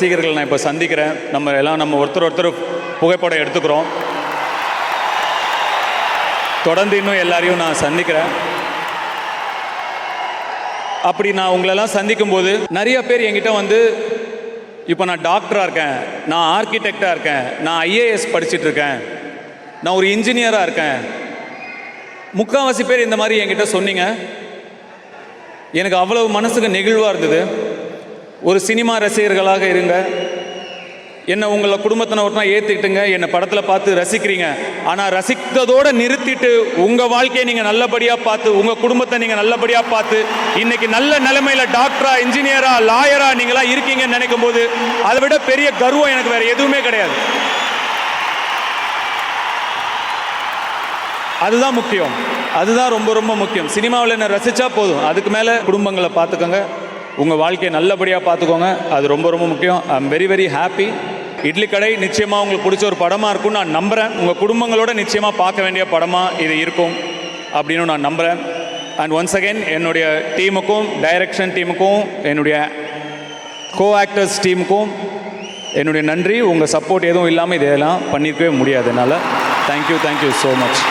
ரசிகர்கள் நான் இப்போ சந்திக்கிறேன். நம்ம ஒருத்தர் புகைப்படம் எடுத்துக்கிறோம். தொடர்ந்து இன்னும் எல்லாரையும் நான் சந்திக்கிறேன். அப்படி நான் உங்களெல்லாம் சந்திக்கும்போது நிறைய பேர் என்கிட்ட வந்து, இப்போ நான் டாக்டராக இருக்கேன், நான் ஆர்கிடெக்டாக இருக்கேன், நான் ஐஏஎஸ் படிச்சுட்ருக்கேன், நான் ஒரு இன்ஜினியராக இருக்கேன், முக்கால்வாசி பேர் இந்த மாதிரி என்கிட்ட சொன்னீங்க. எனக்கு அவ்வளவு மனசுக்கு நெகிழ்வாக இருந்தது. ஒரு சினிமா ரசிகர்களாக இருங்க, என்னை உங்களை குடும்பத்தின ஒருத்தனா ஏற்றுக்கிட்டுங்க, என்னை படத்தில் பார்த்து ரசிக்கிறீங்க. ஆனால் ரசித்ததோடு நிறுத்திட்டு உங்கள் வாழ்க்கையை நீங்கள் நல்லபடியாக பார்த்து, உங்கள் குடும்பத்தை நீங்கள் நல்லபடியாக பார்த்து, இன்றைக்கி நல்ல நிலைமையில் டாக்டரா, இன்ஜினியரா, லாயரா நீங்களாம் இருக்கீங்கன்னு நினைக்கும் போது அதை விட பெரிய கர்வம் எனக்கு வேறு எதுவுமே கிடையாது. அதுதான் முக்கியம், அதுதான் ரொம்ப ரொம்ப முக்கியம். சினிமாவில் என்ன ரசித்தா போதும், அதுக்கு மேலே குடும்பங்களை பார்த்துக்கோங்க, உங்கள் வாழ்க்கையை நல்லபடியாக பார்த்துக்கோங்க. அது ரொம்ப ரொம்ப முக்கியம். I am very very happy. Idli கடை நிச்சயமாக உங்களுக்கு பிடிச்ச ஒரு படமாக இருக்கும்னு நான் நம்புகிறேன். உங்கள் குடும்பங்களோட நிச்சயமாக பார்க்க வேண்டிய படமாக இது இருக்கும் அப்படின்னு நான் நம்புகிறேன். அண்ட் ஒன்ஸ் அகெயின் என்னுடைய டீமுக்கும், டைரக்ஷன் டீமுக்கும், என்னுடைய கோ ஆக்டர்ஸ் டீமுக்கும் என்னுடைய நன்றி. உங்கள் சப்போர்ட் எதுவும் இல்லாமல் இதெல்லாம் பண்ணியிருக்கவே முடியாது என்னால். Thank you so much.